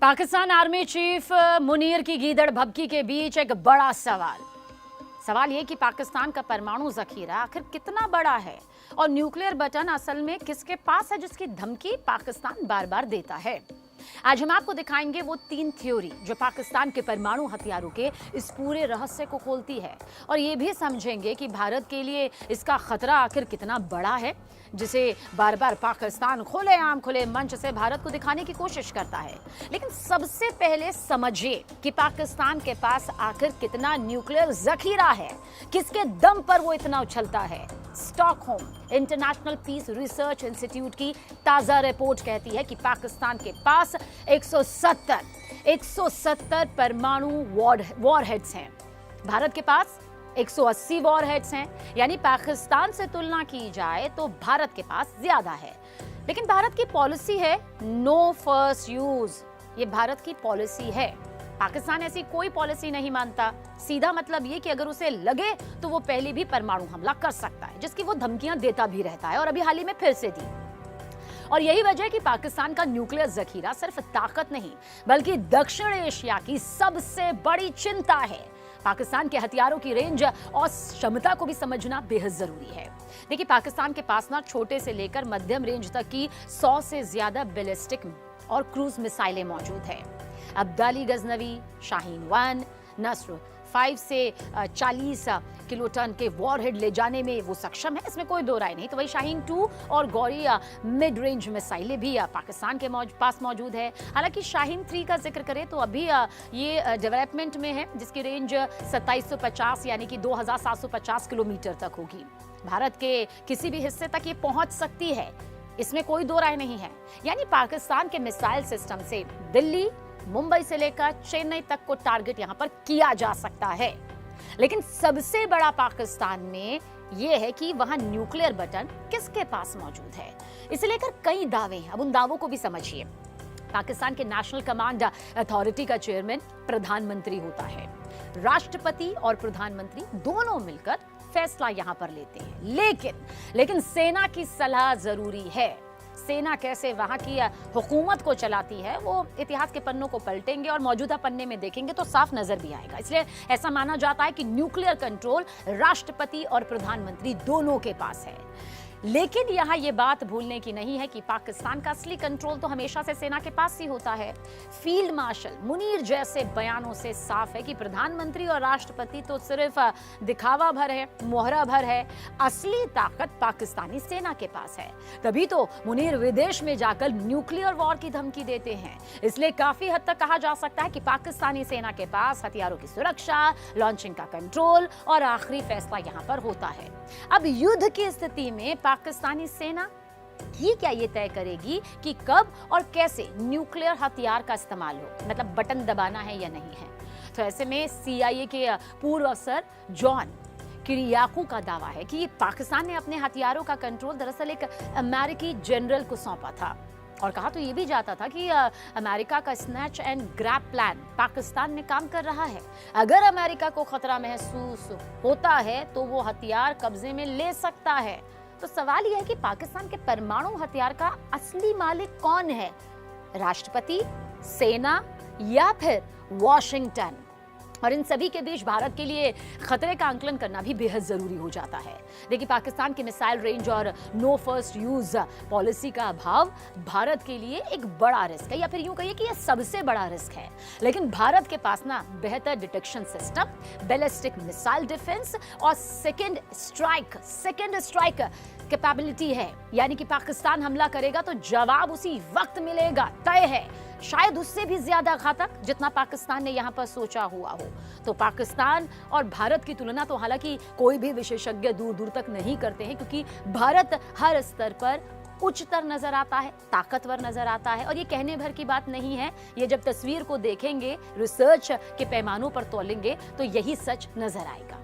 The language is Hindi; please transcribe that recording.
पाकिस्तान आर्मी चीफ मुनीर की गीदड़ भभकी के बीच एक बड़ा सवाल ये कि पाकिस्तान का परमाणु जखीरा आखिर कितना बड़ा है और न्यूक्लियर बटन असल में किसके पास है जिसकी धमकी पाकिस्तान बार बार देता है। आज हम आपको दिखाएंगे वो 3 थ्योरी जो पाकिस्तान के परमाणु हथियारों के इस पूरे रहस्य को खोलती है और ये भी समझेंगे कि भारत के लिए इसका खतरा आखिर कितना बड़ा है जिसे बार बार पाकिस्तान खुले मंच से भारत को दिखाने की कोशिश करता है। लेकिन सबसे पहले समझिए कि पाकिस्तान के पास आखिर कितना न्यूक्लियर जखीरा है, किसके दम पर वो इतना उछलता है। Stockholm International Peace Research Institute की ताजा रिपोर्ट कहती है कि पाकिस्तान के पास 170 परमाणु वॉरहेड्स हैं। भारत के पास 180 वॉरहेड्स हैं, यानी पाकिस्तान से तुलना की जाए तो भारत के पास ज्यादा है। लेकिन भारत की पॉलिसी है नो फर्स्ट यूज। ये भारत की पॉलिसी है। पाकिस्तान ऐसी कोई पॉलिसी नहीं मानता। सीधा मतलब ये कि अगर उसे लगे तो वो पहले भी परमाणु हमला कर सकता है, जिसकी वो धमकियां देता भी रहता है और अभी हाल ही में फिर से दी। और यही वजह है कि पाकिस्तान का न्यूक्लियर जखीरा सिर्फ ताकत नहीं बल्कि दक्षिण एशिया की सबसे बड़ी चिंता है। पाकिस्तान के हथियारों की रेंज और क्षमता को भी समझना बेहद जरूरी है। देखिए, पाकिस्तान के पास ना छोटे से लेकर मध्यम रेंज तक की 100 से ज्यादा बैलिस्टिक और क्रूज मिसाइलें मौजूद है। अब्दाली गजनवी, शाहीन 1, नस्र 5 से 40 किलोटन के वॉरहेड ले जाने में वो सक्षम है, इसमें कोई दो राय नहीं। तो वही शाहीन 2 और गौरी मिड रेंज मिसाइलें भी पाकिस्तान के पास मौजूद है। हालांकि शाहीन 3 का जिक्र करें तो अभी ये डेवलपमेंट में है, जिसकी रेंज 2750 यानी कि 2750 किलोमीटर तक होगी। भारत के किसी भी हिस्से तक ये पहुंच सकती है, इसमें कोई दो राय नहीं है। यानी पाकिस्तान के मिसाइल सिस्टम से दिल्ली, मुंबई से लेकर चेन्नई तक को टारगेट यहां पर किया जा सकता है। लेकिन सबसे बड़ा पाकिस्तान में यह है कि वहां न्यूक्लियर बटन किसके पास मौजूद है। इसे लेकर कई दावे हैं, अब उन दावों को भी समझिए। पाकिस्तान के नेशनल कमांड अथॉरिटी का चेयरमैन प्रधानमंत्री होता है। राष्ट्रपति और प्रधानमंत्री दोनों मिलकर फैसला यहां पर लेते हैं। लेकिन सेना की सलाह जरूरी है। सेना कैसे वहां की हुकूमत को चलाती है वो इतिहास के पन्नों को पलटेंगे और मौजूदा पन्ने में देखेंगे तो साफ नजर भी आएगा। इसलिए ऐसा माना जाता है कि न्यूक्लियर कंट्रोल राष्ट्रपति और प्रधानमंत्री दोनों के पास है। लेकिन यहाँ ये बात भूलने की नहीं है कि पाकिस्तान का असली कंट्रोल तो हमेशा से सेना के पास ही होता है। फील्ड मार्शल मुनीर जैसे बयानों से साफ है कि प्रधानमंत्री और राष्ट्रपति तो सिर्फ दिखावा भर है, मोहरा भर है। असली ताकत पाकिस्तानी सेना के पास है। तभी तो मुनीर विदेश में जाकर न्यूक्लियर वॉर की धमकी देते हैं। इसलिए काफी हद तक कहा जा सकता है कि पाकिस्तानी सेना के पास हथियारों की सुरक्षा, लॉन्चिंग का कंट्रोल और आखिरी फैसला यहाँ पर होता है। अब युद्ध की स्थिति में पाकिस्तानी सेना ही क्या ये तय करेगी कि कब और कैसे न्यूक्लियर हथियार का इस्तेमाल हो, मतलब बटन दबाना है या नहीं है। तो ऐसे में CIA के पूर्व अफसर जॉन किरियाकू का दावा है कि पाकिस्तान ने अपने हथियारों का कंट्रोल दरअसल एक अमेरिकी जनरल को सौंपा था। और कहा तो ये भी जाता था कि अमेरिका का snatch and grab plan Pakistan में काम कर रहा है। अगर अमेरिका को खतरा महसूस होता है तो वो हथियार कब्जे में ले सकता है। तो सवाल यह है कि पाकिस्तान के परमाणु हथियार का असली मालिक कौन है? राष्ट्रपति, सेना या फिर वॉशिंगटन? और इन सभी के बीच भारत के लिए खतरे का आंकलन करना भी बेहद जरूरी हो जाता है। देखिए, पाकिस्तान की मिसाइल रेंज और नो फर्स्ट यूज पॉलिसी का अभाव भारत के लिए एक बड़ा रिस्क है, या फिर यूं कहिए कि यह सबसे बड़ा रिस्क है। लेकिन भारत के पास ना बेहतर detection system, ballistic missile defence और सेकेंड स्ट्राइक कैपेबिलिटी है। यानी कि पाकिस्तान हमला करेगा तो जवाब उसी वक्त मिलेगा, तय है। शायद उससे भी ज्यादा घातक जितना पाकिस्तान ने यहाँ पर सोचा हुआ हो। तो पाकिस्तान और भारत की तुलना तो हालांकि कोई भी विशेषज्ञ दूर दूर तक नहीं करते हैं, क्योंकि भारत हर स्तर पर उच्चतर नजर आता है, ताकतवर नजर आता है। और ये कहने भर की बात नहीं है, ये जब तस्वीर को देखेंगे, रिसर्च के पैमानों पर तोलेंगे तो यही सच नजर आएगा।